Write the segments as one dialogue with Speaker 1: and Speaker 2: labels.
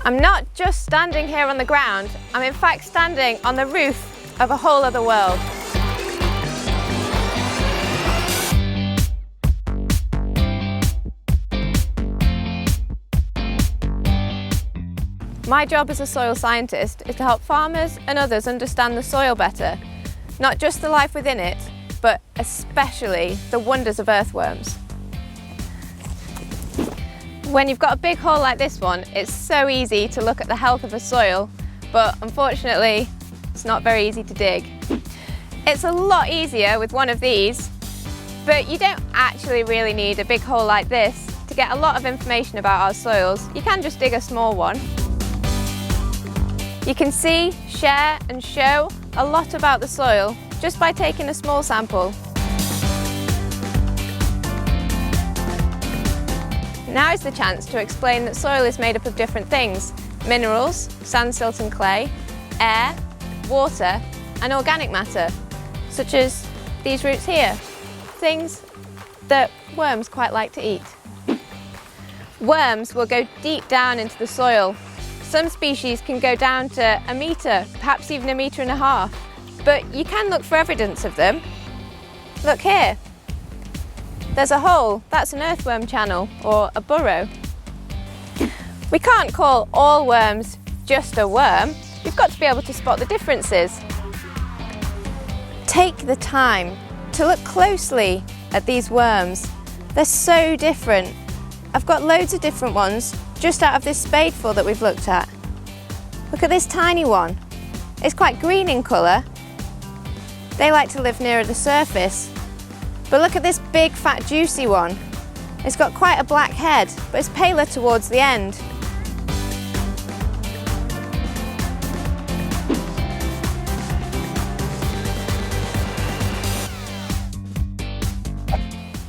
Speaker 1: I'm not just standing here on the ground, I'm in fact standing on the roof of a whole other world. My job as a soil scientist is to help farmers and others understand the soil better, not just the life within it, but especially the wonders of earthworms. When you've got a big hole like this one, it's so easy to look at the health of a soil, but unfortunately, it's not very easy to dig. It's a lot easier with one of these, but you don't actually really need a big hole like this to get a lot of information about our soils. You can just dig a small one. You can see, share and show a lot about the soil just by taking a small sample. Now is the chance to explain that soil is made up of different things: minerals, sand, silt and clay, air, water and organic matter, such as these roots here, things that worms quite like to eat. Worms will go deep down into the soil. Some species can go down to 1 metre, perhaps even 1.5 metres, but you can look for evidence of them. Look here. There's a hole, that's an earthworm channel, or a burrow. We can't call all worms just a worm. You've got to be able to spot the differences. Take the time to look closely at these worms. They're so different. I've got loads of different ones just out of this spadeful that we've looked at. Look at this tiny one. It's quite green in colour. They like to live nearer the surface. But look at this big, fat, juicy one. It's got quite a black head, but it's paler towards the end.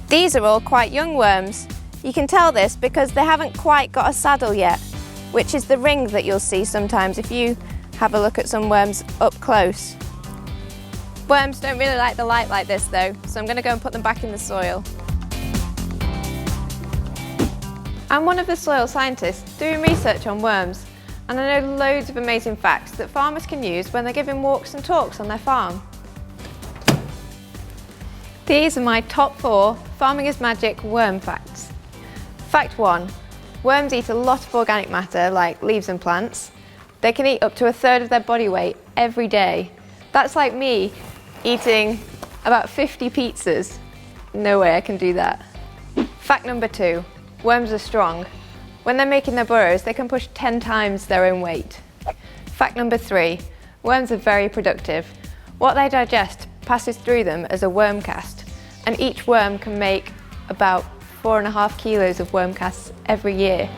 Speaker 1: These are all quite young worms. You can tell this because they haven't quite got a saddle yet, which is the ring that you'll see sometimes if you have a look at some worms up close. Worms don't really like the light like this though, so I'm going to go and put them back in the soil. I'm one of the soil scientists doing research on worms, and I know loads of amazing facts that farmers can use when they're giving walks and talks on their farm. These are my top 4 Farming is Magic worm facts. Fact 1. Worms eat a lot of organic matter like leaves and plants. They can eat up to 1/3 of their body weight every day. That's like me eating about 50 pizzas. No way I can do that. Fact number 2. Worms are strong. When they're making their burrows, they can push 10 times their own weight. Fact number 3. Worms are very productive. What they digest passes through them as a worm cast, and each worm can make about 4.5 kilos of worm casts every year.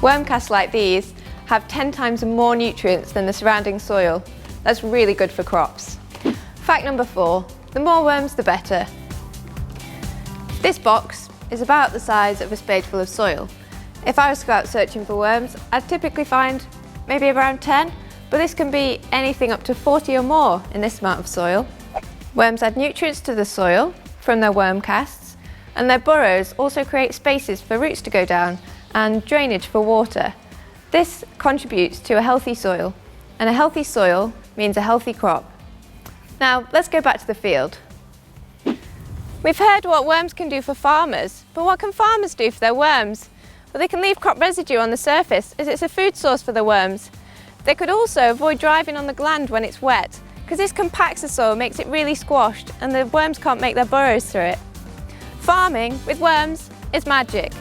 Speaker 1: Worm casts like these have 10 times more nutrients than the surrounding soil. That's really good for crops. Fact number 4, the more worms the better. This box is about the size of a spadeful of soil. If I was to go out searching for worms, I'd typically find maybe around 10, but this can be anything up to 40 or more in this amount of soil. Worms add nutrients to the soil from their worm casts, and their burrows also create spaces for roots to go down and drainage for water. This contributes to a healthy soil, and a healthy soil means a healthy crop. Now let's go back to the field. We've heard what worms can do for farmers, but what can farmers do for their worms? Well, they can leave crop residue on the surface as it's a food source for the worms. They could also avoid driving on the gland when it's wet, because this compacts the soil, makes it really squashed, and the worms can't make their burrows through it. Farming with worms is magic.